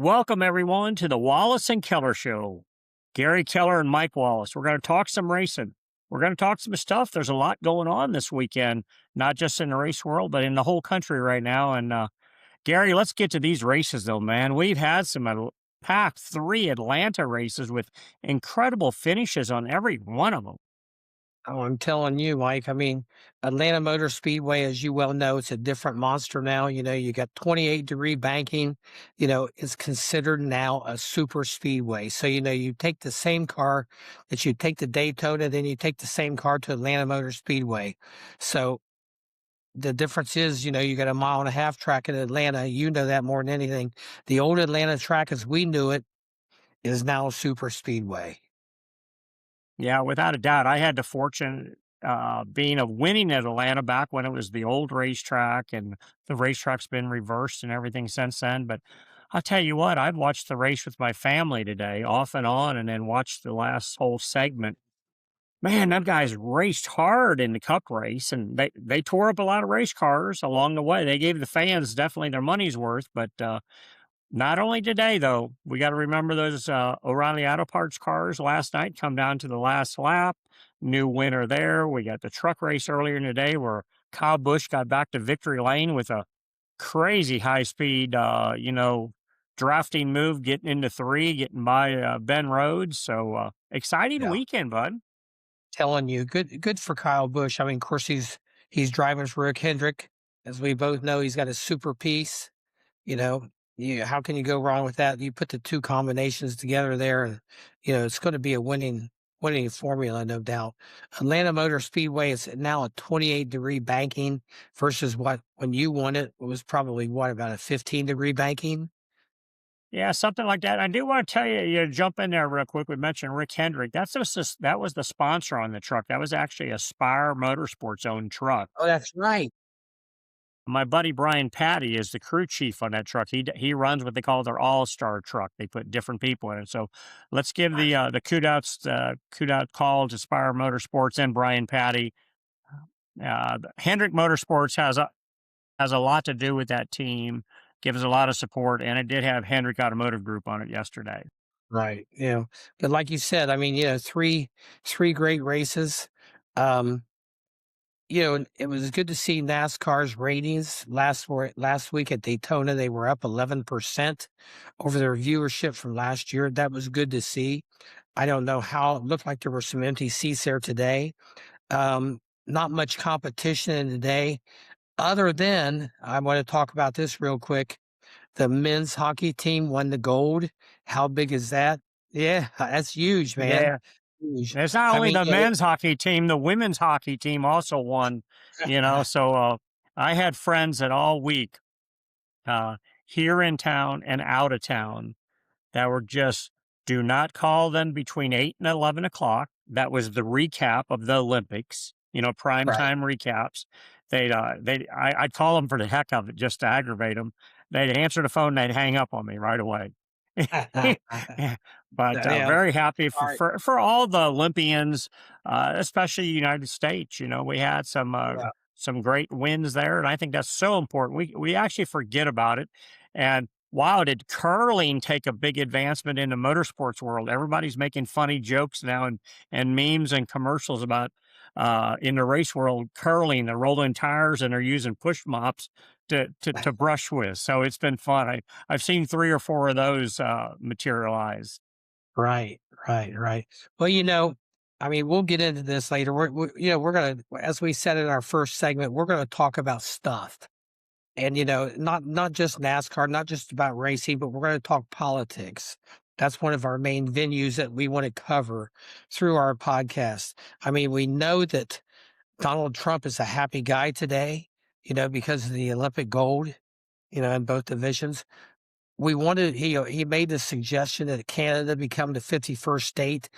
Welcome, everyone, to the Wallace and Keller Show. Gary Keller and Mike Wallace. We're going to talk some racing. We're going to talk some stuff. There's a lot going on this weekend, not just in the race world, but in the whole country right now. And Gary, let's get to these races, though, man. We've had some packed 3 Atlanta races with incredible finishes on every one of them. Oh, I'm telling you, Mike. I mean, Atlanta Motor Speedway, as you well know, it's a different monster now. You got 28-degree banking. It's considered now a super speedway. So, you take the same car that you take to Daytona, then you take the same car to Atlanta Motor Speedway. So the difference is, you got a mile and a half track in Atlanta. You know that more than anything. The old Atlanta track, as we knew it, is now a super speedway. Yeah, without a doubt. I had the fortune being of winning at Atlanta back when it was the old racetrack, and the racetrack's been reversed and everything since then. But I'll tell you what, I've watched the race with my family today, off and on, and then watched the last whole segment. Man, them guys raced hard in the cup race, and they tore up a lot of race cars along the way. They gave the fans definitely their money's worth, but not only today, though, we got to remember those O'Reilly Auto Parts cars last night come down to the last lap. New winner there. We got the truck race earlier in the day where Kyle Busch got back to victory lane with a crazy high speed, drafting move, getting into 3, getting by Ben Rhodes. So exciting Yeah. weekend, bud. Telling you, good for Kyle Busch. I mean, of course, he's driving for Rick Hendrick. As we both know, he's got a super piece. You know, how can you go wrong with that? You put the two combinations together there, and it's going to be a winning formula, no doubt. Atlanta Motor Speedway is now a 28-degree banking versus what when you won it was probably about a 15-degree banking. Yeah, something like that. I do want to tell you, jump in there real quick. We mentioned Rick Hendrick. That was the sponsor on the truck. That was actually a Spire Motorsports owned truck. Oh, that's right. My buddy Brian Patty is the crew chief on that truck. He runs what they call their all-star truck. They put different people in it. So let's give the kudos call to Spire Motorsports and Brian Patty. Hendrick Motorsports has a lot to do with that team. Gives a lot of support, and it did have Hendrick Automotive Group on it yesterday. Right. But like you said, I mean, three great races. Um, and it was good to see NASCAR's ratings last week at Daytona. They were up 11% over their viewership from last year. That was good to see. I don't know how it looked like there were some empty seats there today. Not much competition in the day, other than I want to talk about this real quick. The men's hockey team won the gold. How big is that? Yeah, that's huge, man. Yeah. Huge. It's not I only mean, the men's hockey team, the women's hockey team also won, So I had friends that all week uh, here in town and out of town that were just do not call them between 8 and 11 o'clock. That was the recap of the Olympics, prime right. time recaps. I'd call them for the heck of it just to aggravate them. They'd answer the phone, they'd hang up on me right away. But Yeah. very happy All right. for all the Olympians, especially the United States. We had Yeah. some great wins there, and I think that's so important. We actually forget about it. And wow, did curling take a big advancement in the motorsports world? Everybody's making funny jokes now and memes and commercials about in the race world curling. They're rolling tires and they're using push mops to brush with. So it's been fun. I've seen 3 or 4 of those materialize. Right. Right. Right. Well, I mean, we'll get into this later. We're gonna, as we said in our first segment, we're gonna talk about stuff. And not just NASCAR, not just about racing, but we're going to talk politics. That's one of our main venues that we want to cover through our podcast. I mean, we know that Donald Trump is a happy guy today, because of the Olympic gold, in both divisions. He made the suggestion that Canada become the 51st state.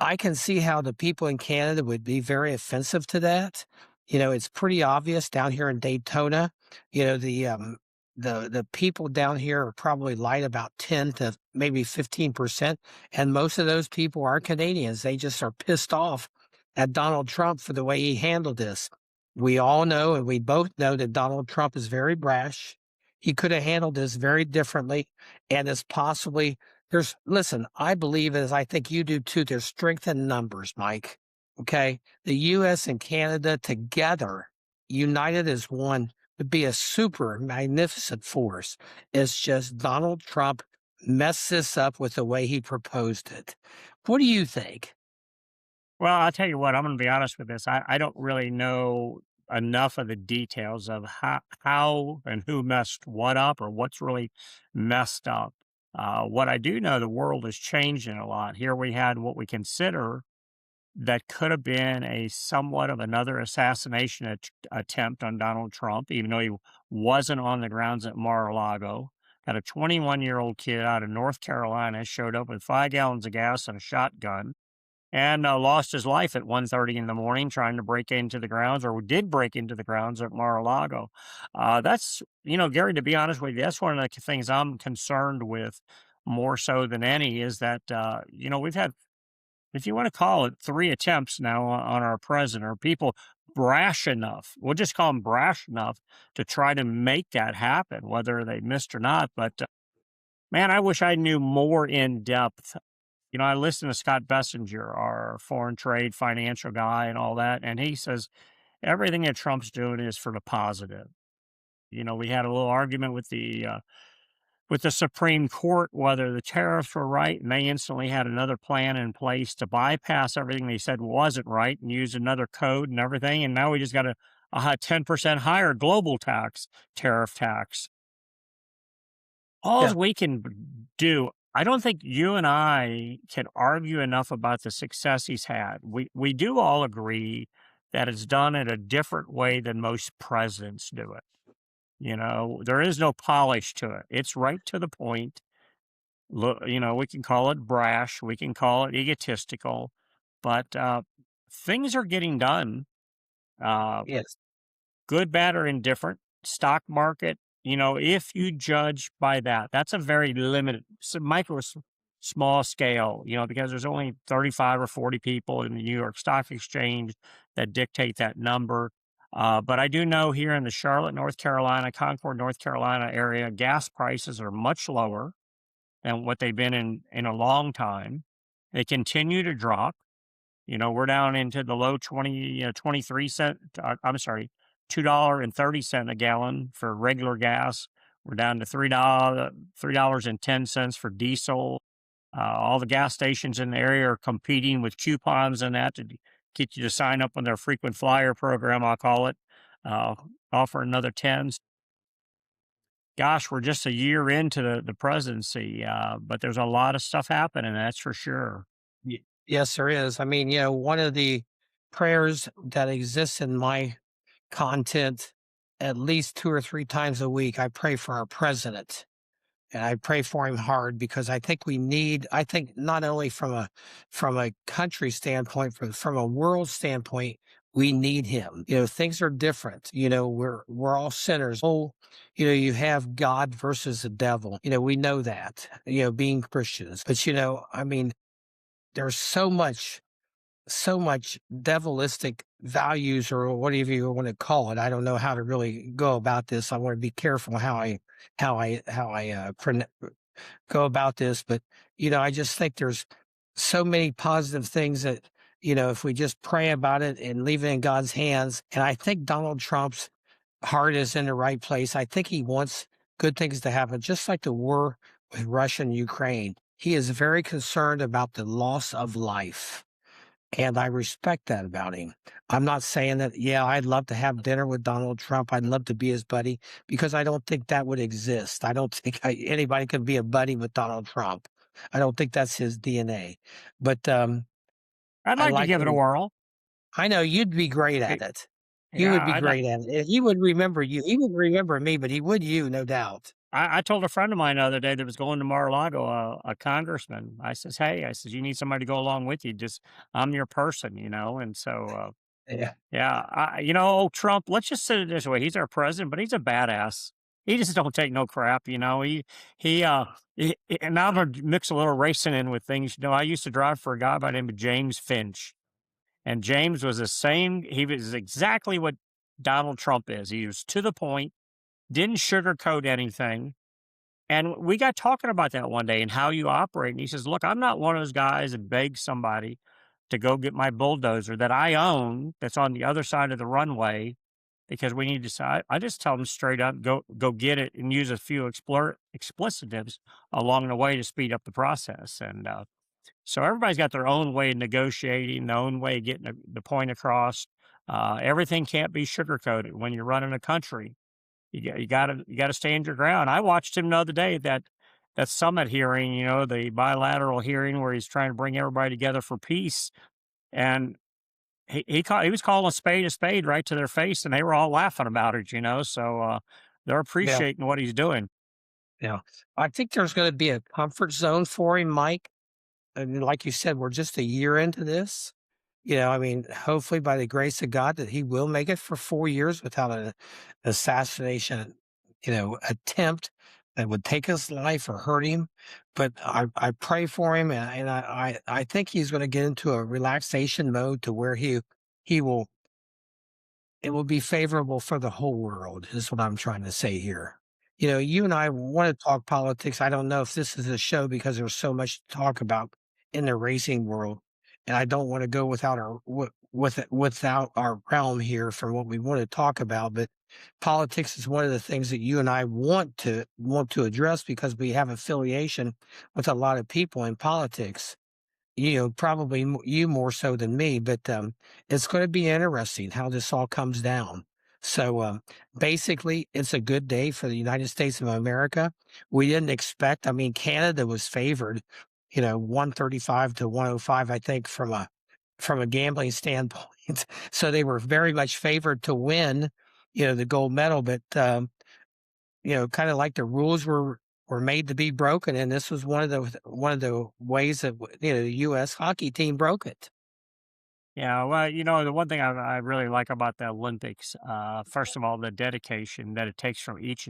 I can see how the people in Canada would be very offensive to that. It's pretty obvious down here in Daytona. The people down here are probably light about 10 to maybe 15%, and most of those people are Canadians. They just are pissed off at Donald Trump for the way he handled this. We all know, and we both know that Donald Trump is very brash. He could have handled this very differently, and it's possibly there's listen, I believe, as I think you do too, there's strength in numbers, Mike. Okay. The US and Canada together, united as one, would be a super magnificent force. It's just Donald Trump messed this up with the way he proposed it. What do you think? Well, I'll tell you what, I'm gonna be honest with this. I don't really know enough of the details of how and who messed what up or what's really messed up. What I do know, the world is changing a lot. Here we had what we consider that could have been a somewhat of another assassination attempt on Donald Trump, even though he wasn't on the grounds at Mar-a-Lago. Got a 21-year-old kid out of North Carolina showed up with 5 gallons of gas and a shotgun and lost his life at 1:30 in the morning trying to break into the grounds, or did break into the grounds at Mar-a-Lago. That's, Gary, to be honest with you, that's one of the things I'm concerned with more so than any is that, we've had, if you want to call it, three attempts now on our president, or people brash enough. We'll just call them brash enough to try to make that happen, whether they missed or not. But man, I wish I knew more in depth. I listened to Scott Bessinger, our foreign trade financial guy and all that, and he says everything that Trump's doing is for the positive. We had a little argument with the Supreme Court whether the tariffs were right, and they instantly had another plan in place to bypass everything they said wasn't right and use another code and everything. And now we just got a 10% higher global tariff tax. All Yeah. we can do, I don't think you and I can argue enough about the success he's had. We do all agree that it's done in a different way than most presidents do it. There is no polish to it. It's right to the point. Look, we can call it brash, we can call it egotistical, but things are getting done. Uh, Yes. Good, bad, or indifferent. Stock market, if you judge by that, that's a very limited, small scale, because there's only 35 or 40 people in the New York Stock Exchange that dictate that number. But I do know here in the Charlotte, North Carolina, Concord, North Carolina area, gas prices are much lower than what they've been in a long time. They continue to drop. We're down into the low 23 cent. I'm sorry, $2.30 a gallon for regular gas. We're down to $3.10 for diesel. All the gas stations in the area are competing with coupons and that to get you to sign up on their frequent flyer program. I'll call it. Uh, Offer another tens. Gosh, we're just a year into the presidency, but there's a lot of stuff happening. That's for sure. Yes, there is. I mean, one of the prayers that exists in my content at least 2 or 3 times a week, I pray for our president, and I pray for him hard because I think not only from a country standpoint, from a world standpoint, we need him. Things are different. We're all sinners. Oh, you have God versus the devil. We know that, being Christians. But I mean, there's so much devilistic values or whatever you want to call it. I don't know how to really go about this. I want to be careful how I go about this, but I just think there's so many positive things that if we just pray about it and leave it in God's hands, and I think Donald Trump's heart is in the right place. I think he wants good things to happen, just like the war with Russia and Ukraine. He is very concerned about the loss of life. And I respect that about him. I'm not saying that, yeah, I'd love to have dinner with Donald Trump. I'd love to be his buddy because I don't think that would exist. I don't think anybody could be a buddy with Donald Trump. I don't think that's his DNA. But I'd I like to like give it a what whirl. I know you'd be great Eh, at it. You would Yeah, be great at it. He would remember you. He would remember me, but he would you, no doubt. I told a friend of mine the other day that was going to Mar-a-Lago, a congressman. I says, "Hey," I says, "you need somebody to go along with you. Just I'm your person." And so, Yeah. yeah, old Trump. Let's just say it this way: he's our president, but he's a badass. He just don't take no crap. And now I'm gonna mix a little racing in with things. I used to drive for a guy by the name of James Finch, and James was the same. He was exactly what Donald Trump is. He was to the point, didn't sugarcoat anything. And we got talking about that one day and how you operate. And he says, "Look, I'm not one of those guys that begs somebody to go get my bulldozer that I own that's on the other side of the runway because we need to." I just tell them straight up, go get it and use a few explicitives along the way to speed up the process. And so everybody's got their own way of negotiating, their own way of getting the point across. Everything can't be sugarcoated when you're running a country. You gotta stand your ground. I watched him the other day at that summit hearing, the bilateral hearing where he's trying to bring everybody together for peace, and he was calling a spade right to their face, and they were all laughing about it. So, they're Yeah, appreciating what he's doing. yeah. I think there's gonna be a comfort zone for him, Mike. And like you said, we're just a year into this. I mean, hopefully by the grace of God that he will make it for 4 years without an assassination, attempt that would take his life or hurt him. But I pray for him, and I think he's gonna get into a relaxation mode to where he will it will be favorable for the whole world is what I'm trying to say here. You and I want to talk politics. I don't know if this is a show because there's so much to talk about in the racing world, and I don't want to go without our realm here for what we want to talk about. But politics is one of the things that you and I want to address because we have affiliation with a lot of people in politics. Probably you more so than me, but it's going to be interesting how this all comes down. So basically, it's a good day for the United States of America. We didn't expect. I mean, Canada was favored, 135 to 105, I think, from a gambling standpoint. So they were very much favored to win, the gold medal. But kind of like the rules were made to be broken, and this was one of the ways that the U.S. hockey team broke it. Yeah, well, the one thing I really like about the Olympics, first of all, the dedication that it takes from each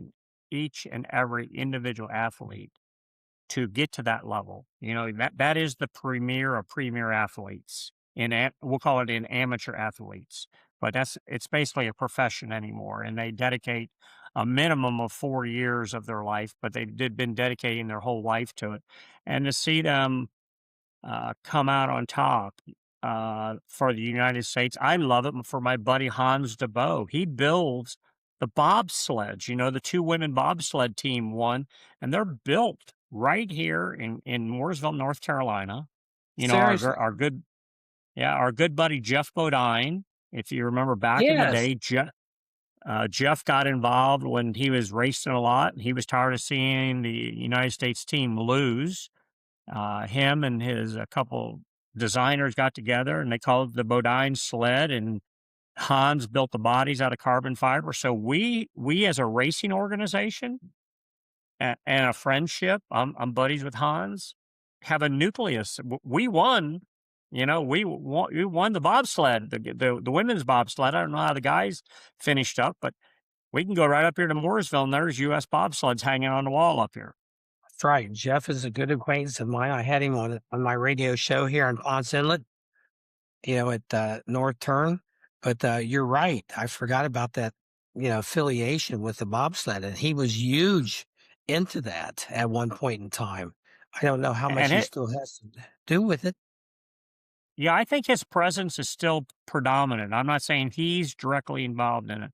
and every individual athlete to get to that level. That is the premier of premier athletes. We'll call it in amateur athletes, but it's basically a profession anymore, and they dedicate a minimum of 4 years of their life, but they've been dedicating their whole life to it, and to see them come out on top for the United States. I love it for my buddy Hans DeBow. He builds the bobsleds. The two women bobsled team won, and they're built right here in Mooresville, North Carolina. Seriously. Our good, yeah, our good buddy Jeff Bodine. If you remember back in the Yes. day, Jeff got involved when he was racing a lot. He was tired of seeing the United States team lose. Him and his a couple designers got together and they called it the Bodine sled, and Hans built the bodies out of carbon fiber. So we as a racing organization and a friendship, I'm buddies with Hans, have a nucleus. We won. We won the bobsled, the women's bobsled. I don't know how the guys finished up, but we can go right up here to Mooresville and there's U.S. bobsleds hanging on the wall up here. That's right. Jeff is a good acquaintance of mine. I had him on my radio show here in Ponce Inlet, at North Turn. But you're right. I forgot about that, affiliation with the bobsled, and he was huge into that at one point in time. I don't know how much And he it, still has to do with it. Yeah, I think his presence is still predominant. I'm not saying he's directly involved in it,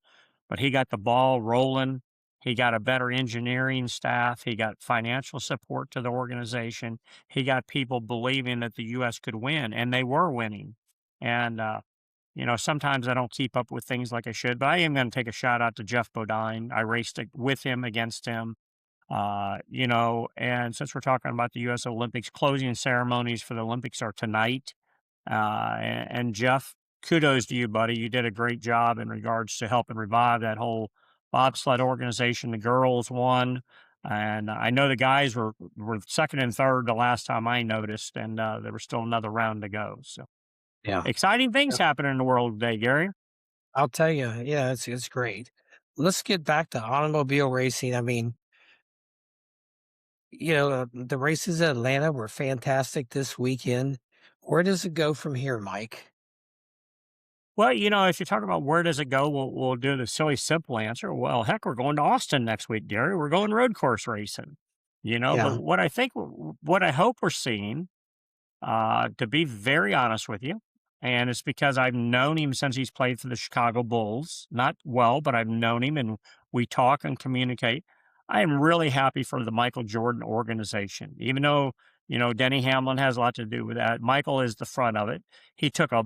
but he got the ball rolling. He got a better engineering staff. He got financial support to the organization. He got people believing that the U.S. could win, and they were winning. And, sometimes I don't keep up with things like I should, but I am going to take a shout out to Jeff Bodine. I raced with him, against him. And since we're talking about the U.S. Olympics, closing ceremonies for the Olympics are tonight. And Jeff, kudos to you, buddy. You did a great job in regards to helping revive that whole bobsled organization. The girls won, and I know the guys were second and third the last time I noticed, and there was still another round to go. So Yeah. exciting things Yeah. happening in the world today, Gary. I'll tell you, yeah, it's great. Let's get back to automobile racing. I mean, the races in Atlanta were fantastic this weekend. Where does it go from here, Mike? Well, if you talk about where does it go, we'll do the silly simple answer. Well, heck, we're going to Austin next week, Gary. We're going road course racing. But Yeah. what I hope we're seeing, to be very honest with you, and it's because I've known him since he's played for the Chicago Bulls. Not well, but I've known him and we talk and communicate. I am really happy for the Michael Jordan organization, even though, Denny Hamlin has a lot to do with that. Michael is the front of it. He took a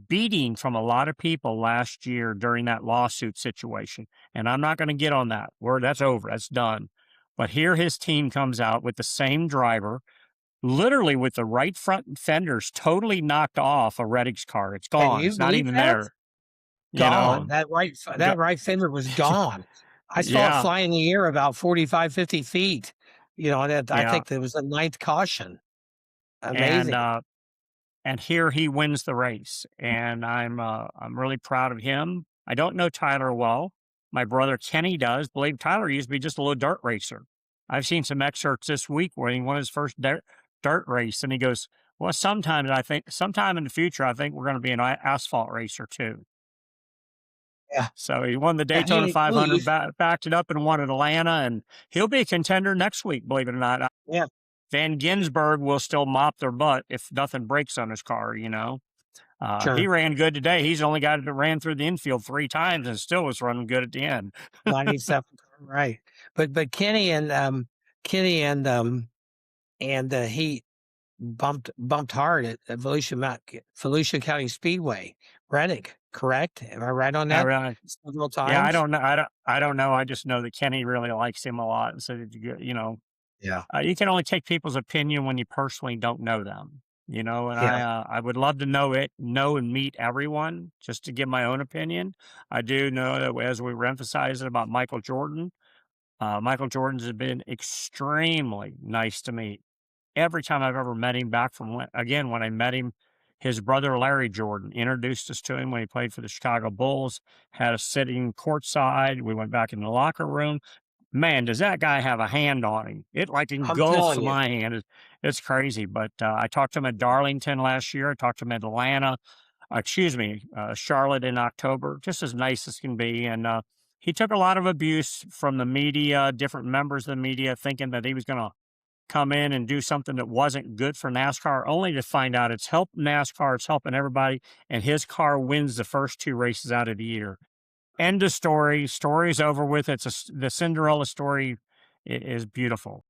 beating from a lot of people last year during that lawsuit situation. And I'm not going to get on that. That's over. That's done. But here his team comes out with the same driver, literally with the right front fenders totally knocked off a Reddick's car. It's Can gone. you It's not believe even that? there. You Gone. know, That Go- right fender was gone. I saw it yeah, fly in the air about 45, 50 feet. And I yeah. think that was the ninth caution. And Amazing. uh, and here he wins the race, and I'm really proud of him. I don't know Tyler well. My brother Kenny does. Believe Tyler used to be just a little dirt racer. I've seen some excerpts this week where he won his first dirt race, and he goes, "Well, sometime in the future, I think we're going to be an asphalt racer too." Yeah. So he won the Yeah. Daytona 500, He's backed it up and won at Atlanta, and he'll be a contender next week. Believe it or not, yeah, Van Ginsburg will still mop their butt if nothing breaks on his car. He sure. ran good today. He's the only guy that ran through the infield 3 times and still was running good at the end. 97. Right. But Kenny he bumped hard at Volusia County Speedway. Reddick, correct? Am I right on I that? really, Several yeah, I times? don't know. I don't know. I just know that Kenny really likes him a lot. And so, Yeah. you can only take people's opinion when you personally don't know them. And Yeah. I would love to know and meet everyone just to give my own opinion. I do know that as we were emphasizing about Michael Jordan, Michael Jordan's has been extremely nice to me every time I've ever met him back from when I met him, his brother Larry Jordan introduced us to him when he played for the Chicago Bulls, had us sitting courtside. We went back in the locker room. Man, does that guy have a hand on him? It like I'm engulfs telling you. my hand. It's crazy. But I talked to him at Darlington last year. I talked to him at Atlanta, Charlotte in October, just as nice as can be. And he took a lot of abuse from the media, different members of the media, thinking that he was going to come in and do something that wasn't good for NASCAR, only to find out it's helping NASCAR, it's helping everybody, and his car wins the first 2 races out of the year. End of story. Story's over with. The Cinderella story is beautiful.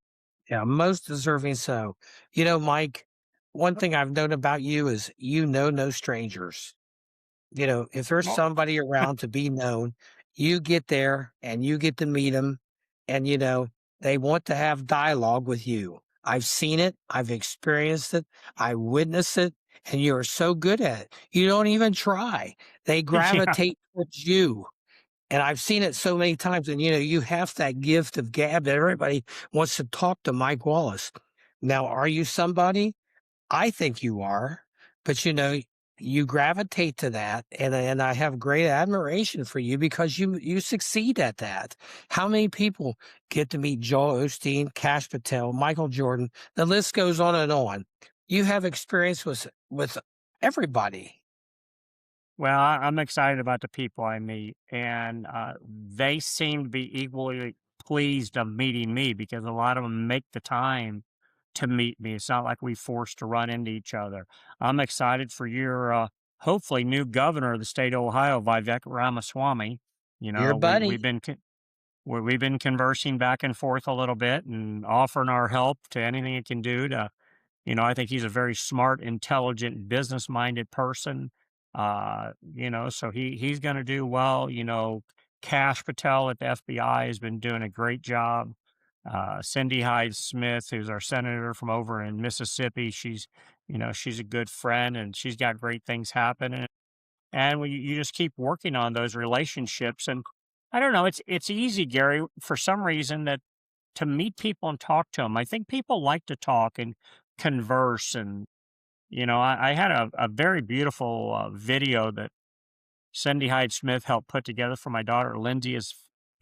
Yeah, most deserving so. Mike, one thing I've known about you is you know no strangers. If there's Well, somebody around to be known, you get there and you get to meet them and, they want to have dialogue with you. I've seen it. I've experienced it. I witnessed it. And you're so good at it. You don't even try. They yeah. gravitate towards you. And I've seen it so many times. And, you have that gift of gab that everybody wants to talk to Mike Wallace. Now, are you somebody? I think you are, but you gravitate to that, and I have great admiration for you because you succeed at that. How many people get to meet Joel Osteen, Cash Patel, Michael Jordan? The list goes on and on. You have experience with everybody. Well, I'm excited about the people I meet, and they seem to be equally pleased of meeting me because a lot of them make the time to meet me. It's not like we forced to run into each other. I'm excited for your hopefully new governor of the state of Ohio, Vivek Ramaswamy. Your We've buddy. been we've been conversing back and forth a little bit and offering our help to anything it can do to I think he's a very smart, intelligent, business-minded person. So he's going to do well. Cash Patel at the FBI has been doing a great job. Cindy Hyde Smith, who's our senator from over in Mississippi, she's a good friend and she's got great things happening. And you just keep working on those relationships. And I don't know, it's easy, Gary, for some reason that to meet people and talk to them. I think people like to talk and converse. And, I had a very beautiful video that Cindy Hyde Smith helped put together for my daughter Lindsay's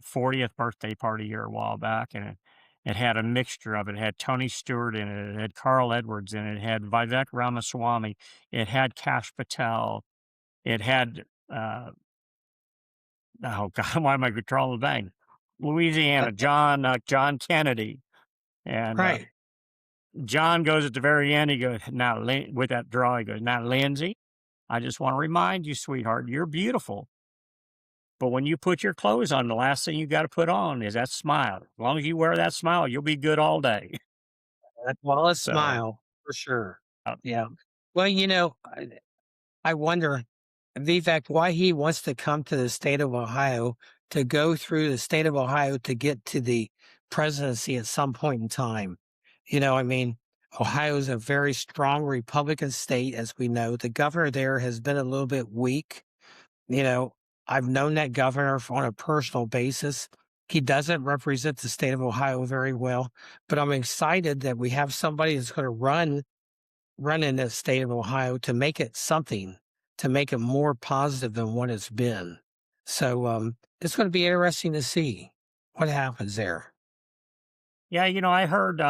40th birthday party here a while back. And it had a mixture of it. It had Tony Stewart in it. It had Carl Edwards in it. It had Vivek Ramaswamy. It had Cash Patel. It had, oh God, why am I drawing a blank? Louisiana, John Kennedy, and Right. John goes at the very end. He goes, "Now, with that draw, he goes, now, Lindsay, I just want to remind you, sweetheart, you're beautiful. But when you put your clothes on, the last thing you got to put on is that smile. As long as you wear that smile, you'll be good all day." That Wallace So, smile, for sure. uh, Yeah. Well, I wonder, Vivek, why he wants to come to the state of Ohio to go through the state of Ohio to get to the presidency at some point in time. I mean, Ohio is a very strong Republican state, as we know. The governor there has been a little bit weak. You know, I've known that governor on a personal basis. He doesn't represent the state of Ohio very well, but I'm excited that we have somebody that's going to run in the state of Ohio to make it something, to make it more positive than what it's been. So it's going to be interesting to see what happens there. yeah, I heard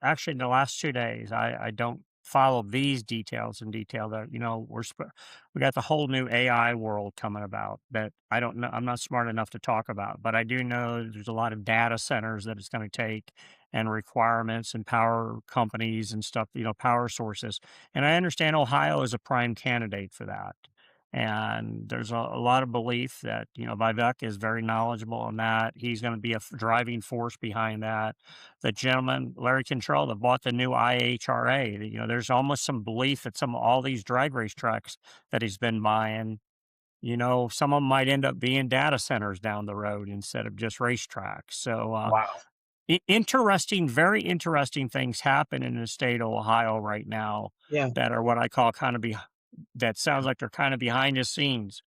actually in the last 2 days. I don't follow these details in detail. That we got the whole new AI world coming about that I don't know. I'm not smart enough to talk about, but I do know there's a lot of data centers that it's going to take and requirements and power companies and stuff. Power sources, and I understand Ohio is a prime candidate for that. And there's a lot of belief that Vivek is very knowledgeable on that. He's going to be a driving force behind that. The gentleman, Larry Control, that bought the new IHRA. There's almost some belief that all these drag race tracks that he's been buying, some of them might end up being data centers down the road instead of just racetracks. So, Wow. interesting, very interesting things happen in the state of Ohio right now Yeah. that are what I call that sounds like they're kind of behind the scenes.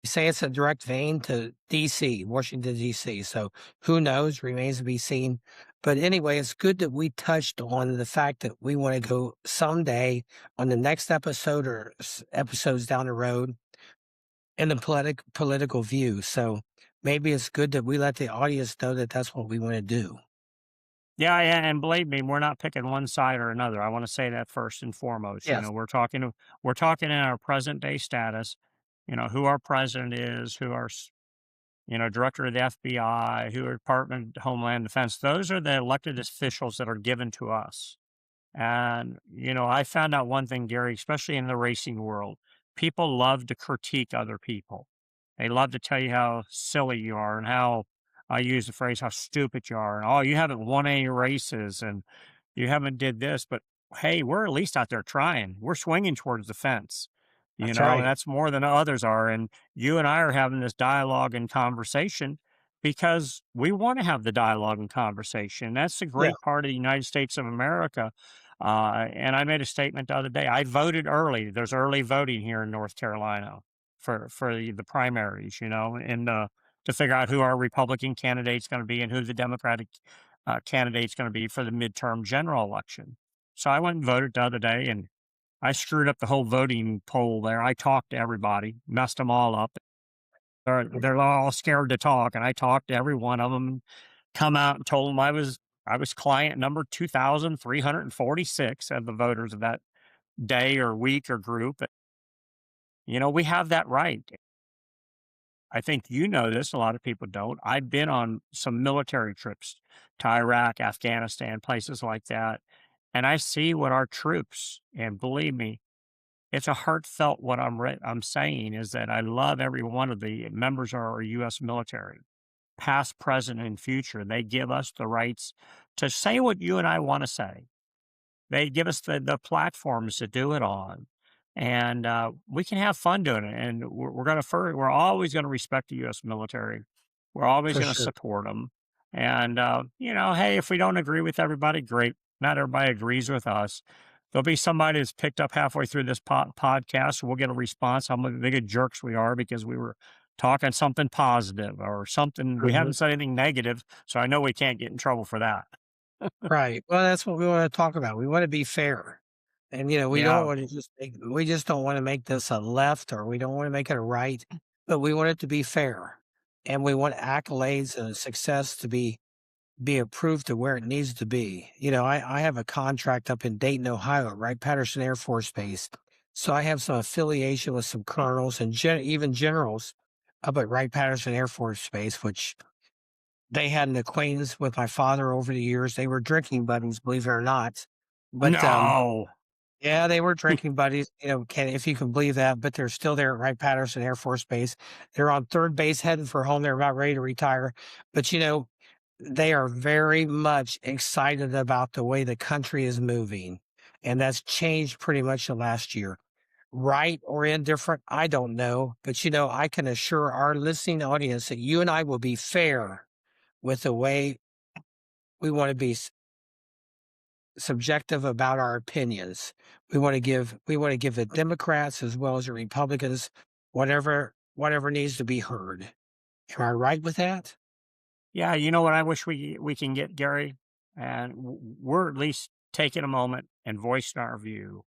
You say it's a direct vein to DC, Washington, DC. So who knows? Remains to be seen. But anyway, it's good that we touched on the fact that we want to go someday on the next episode or episodes down the road in the political view. So maybe it's good that we let the audience know that that's what we want to do. Yeah, yeah, and believe me, we're not picking one side or another. I want to say that first and foremost. Yes, We're talking in our present day status. Who our president is, who our director of the FBI, who our Department of Homeland Defense. Those are the elected officials that are given to us. And, I found out one thing, Gary, especially in the racing world, people love to critique other people. They love to tell you how silly you are and how I use the phrase, how stupid you are. And, oh, you haven't won any races and you haven't did this. But hey, we're at least out there trying. We're swinging towards the fence, that's and right. that's more than others are. And you and I are having this dialogue and conversation because we want to have the dialogue and conversation. That's the Yeah, great part of the United States of America. And I made a statement the other day. I voted early. There's early voting here in North Carolina for the primaries, and to figure out who our Republican candidate's going to be and who the Democratic candidate's going to be for the midterm general election. So I went and voted the other day, and I screwed up the whole voting poll there. I talked to everybody, messed them all up. They're all scared to talk, and I talked to every one of them. Come out and told them I was client number 2,346 of the voters of that day or week or group. We have that right. I think you know this. A lot of people don't. I've been on some military trips to Iraq, Afghanistan, places like that, and I see what our troops. And believe me, it's a heartfelt what I'm saying is that I love every one of the members of our U.S. military, past, present, and future. They give us the rights to say what you and I want to say. They give us the platforms to do it on, and we can have fun doing it. And we're always going to respect the U.S. military. We're always for going to sure. support them. And hey, if we don't agree with everybody, great. Not everybody agrees with us. There'll be somebody that's picked up halfway through this podcast. We'll get a response how big of jerks we are because we were talking something positive or something. We Mhm. haven't said anything negative, so I know we can't get in trouble for that. Right. Well, that's what we want to talk about. We want to be fair. And we don't Yeah, want to we just don't want to make this a left or we don't want to make it a right, but we want it to be fair. And we want accolades and success to be approved to where it needs to be. I have a contract up in Dayton, Ohio, right? Patterson Air Force Base. So I have some affiliation with some colonels and even generals up at Wright-Patterson Air Force Base, which they had an acquaintance with my father over the years. They were drinking buddies, believe it or not. But No. yeah, they were drinking buddies, if you can believe that, but they're still there at Wright-Patterson Air Force Base. They're on 3rd base heading for home. They're about ready to retire. But, they are very much excited about the way the country is moving, and that's changed pretty much the last year. Right or indifferent, I don't know, but, I can assure our listening audience that you and I will be fair with the way we wanna be subjective about our opinions. We want to give the Democrats as well as the Republicans whatever needs to be heard. Am I right with that? Yeah, you know what I wish we can get, Gary? And we're at least taking a moment and voicing our view.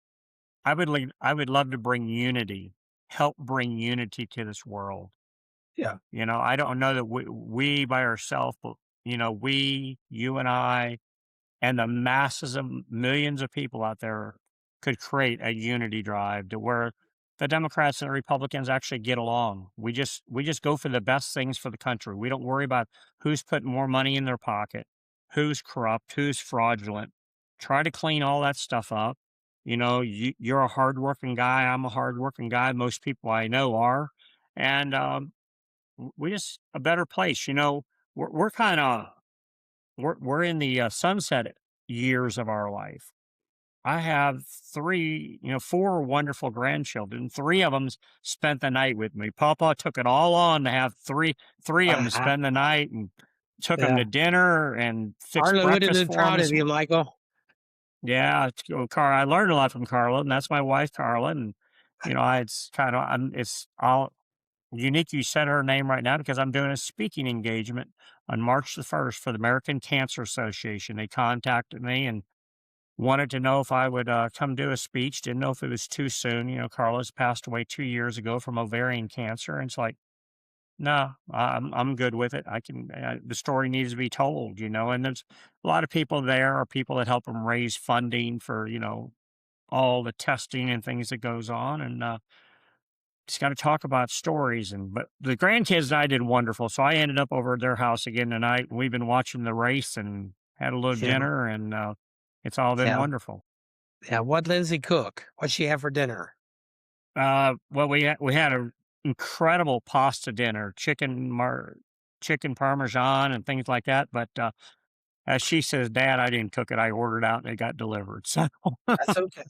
I would love to bring unity, help bring unity to this world. Yeah. I don't know that we by ourselves, but you and I, and the masses of millions of people out there could create a unity drive to where the Democrats and the Republicans actually get along. We just go for the best things for the country. We don't worry about who's putting more money in their pocket, who's corrupt, who's fraudulent. Try to clean all that stuff up. You're a hardworking guy. I'm a hardworking guy. Most people I know are, and we just a better place. We're kind of we're in the sunset years of our life. I have four wonderful grandchildren. Three of them spent the night with me. Papa took it all on to have three of them Uh-huh. spend the night and took them to Yeah. dinner and fixed Arlo would have breakfast been for them. proud of you, Michael. Yeah, Carl. I learned a lot from Carla, and that's my wife, Carla. And it's kind of it's all unique you said her name right now because I'm doing a speaking engagement on March the 1st for the American Cancer Association. They contacted me and wanted to know if I would come do a speech. Didn't know if it was too soon. Carlos passed away 2 years ago from ovarian cancer. And it's like, no, I'm good with it. I can, the story needs to be told, and there's a lot of people there are people that help them raise funding for, all the testing and things that goes on. And, just got to talk about stories but the grandkids and I did wonderful. So I ended up over at their house again tonight. We've been watching the race and had a little Yeah. dinner and it's all been Yeah. wonderful. Yeah. What Lindsay cook? What'd she have for dinner? Well, we had a incredible pasta dinner, chicken parmesan and things like that. But as she says, "Dad, I didn't cook it. I ordered out and it got delivered." So, That's okay.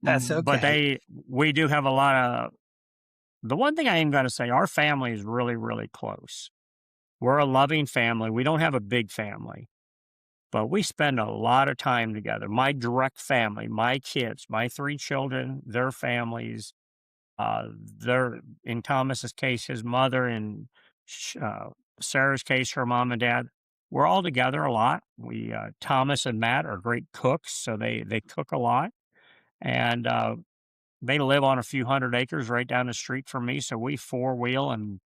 That's but okay. we do have a lot of. The one thing I am going to say, our family is really, really close. We're a loving family. We don't have a big family, but we spend a lot of time together. My direct family, my kids, my three children, their families, their in Thomas's case, his mother, and sh Sarah's case, her mom and dad, we're all together a lot. Thomas and Matt are great cooks, so they cook a lot, and, they live on a few hundred acres right down the street from me, so we four-wheel and,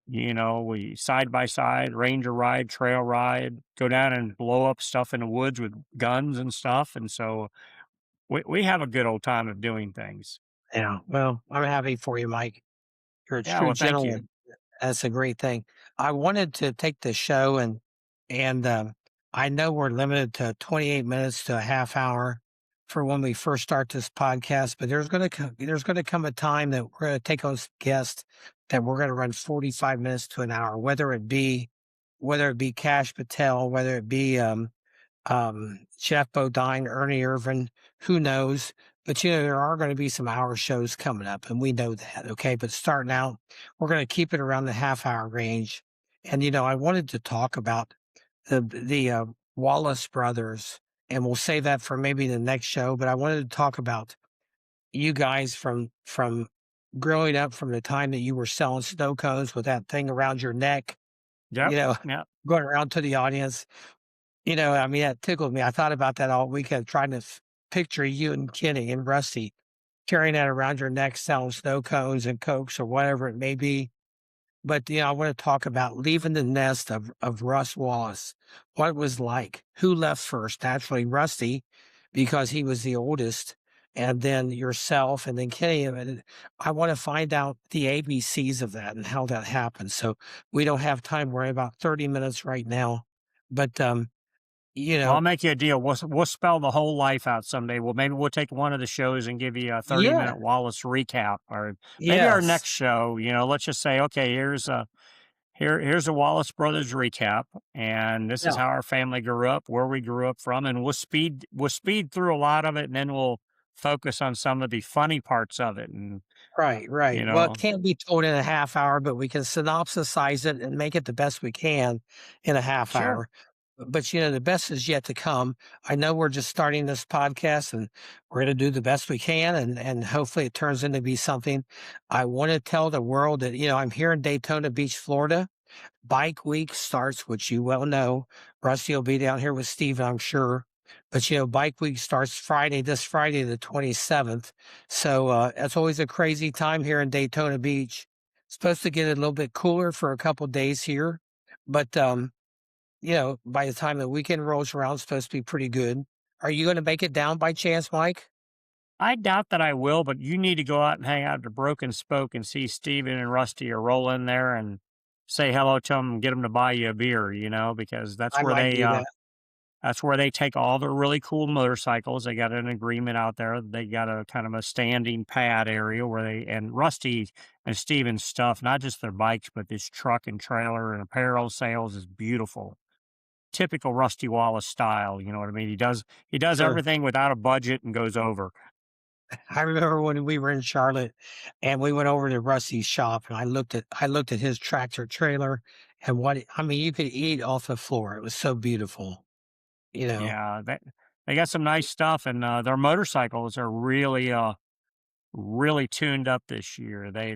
we side by side, ranger ride, trail ride, go down and blow up stuff in the woods with guns and stuff, and so we have a good old time of doing things. Yeah. Well, I'm happy for you, Mike. You're a Yeah, true well, thank you. gentleman. That's a great thing. I wanted to take the show and I know we're limited to 28 minutes to a half hour for when we first start this podcast, but there's gonna come a time that we're gonna take on guests that we're gonna run 45 minutes to an hour, whether it be Cash Patel, whether it be Jeff Bodine, Ernie Irvin, who knows? But there are going to be some hour shows coming up, and we know that. Okay. But starting out, we're going to keep it around the half hour range. And, I wanted to talk about the Wallace brothers, and we'll save that for maybe the next show. But I wanted to talk about you guys from growing up from the time that you were selling snow cones with that thing around your neck, Yep, you know, yep. going around to the audience. I mean, that tickled me. I thought about that all weekend, trying to picture you and Kenny and Rusty carrying that around your neck, selling snow cones and cokes or whatever it may be. But I want to talk about leaving the nest of Russ Wallace. What it was like. Who left first? Naturally, Rusty, because he was the oldest, and then yourself, and then Kenny. And I want to find out the ABCs of that and how that happens. So we don't have time. We're at about 30 minutes right now. But, you Well, know, I'll make you a deal. We'll spell the whole life out someday. Well, maybe we'll take one of the shows and give you a 30-minute yeah, Wallace recap, or maybe our yes, next show, let's just say, okay, here's a Wallace Brothers recap, and this is yeah, how our family grew up, where we grew up from, and we'll speed through a lot of it, and then we'll focus on some of the funny parts of it, and right, you right. Well, it know, can't be told in a half hour, but we can synopsisize it and make it the best we can in a half sure. hour. But, the best is yet to come. I know we're just starting this podcast, and we're going to do the best we can, and hopefully it turns into be something. I want to tell the world that, I'm here in Daytona Beach, Florida. Bike week starts, which you well know. Rusty will be down here with Steve, I'm sure. But bike week starts this Friday, the 27th. So it's always a crazy time here in Daytona Beach. Supposed to get a little bit cooler for a couple days here. But by the time the weekend rolls around, it's supposed to be pretty good. Are you going to make it down by chance, Mike? I doubt that I will, but you need to go out and hang out at the Broken Spoke and see Steven and Rusty or roll in there and say hello to them and get them to buy you a beer, because I might do that. that's where they take all their really cool motorcycles. They got an agreement out there. They got a kind of a standing pad area where and Rusty and Steven's stuff, not just their bikes, but this truck and trailer and apparel sales is beautiful. Typical Rusty Wallace style, you know what I mean? He does Sure. everything without a budget and goes over. I remember when we were in Charlotte and we went over to Rusty's shop, and I looked at his tractor trailer, and I mean, you could eat off the floor. It was so beautiful, you know. Yeah, they got some nice stuff, and their motorcycles are really tuned up this year. They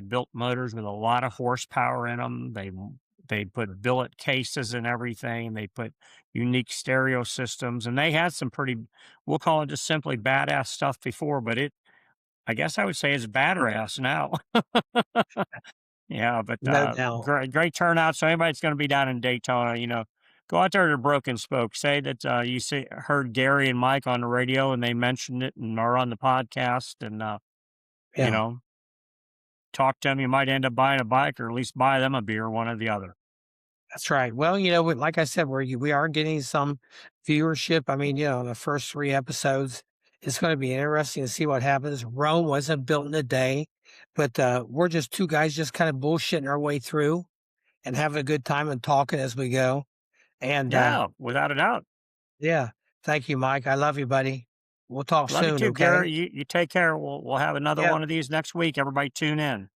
built motors with a lot of horsepower in them. They put billet cases and everything. They put unique stereo systems, and they had some pretty, we'll call it just simply badass stuff before, but I guess I would say it's badass now. Yeah, but, No doubt. great turnout, so anybody that's gonna be down in Daytona, go out there to Broken Spoke, say that, heard Gary and Mike on the radio, and they mentioned it and are on the podcast, and, you Yeah, know, talk to them. You might end up buying a bike or at least buy them a beer, one or the other. that's right. Well, like I said, we are getting some viewership. I mean, the first 3 episodes, it's going to be interesting to see what happens. Rome wasn't built in a day, but we're just two guys just kind of bullshitting our way through and having a good time and talking as we go. And Yeah, without a doubt. yeah, thank you, Mike. I love you, buddy. We'll talk Love you soon, too, okay? Gary. You take care. We'll have another Yeah, one of these next week. Everybody tune in.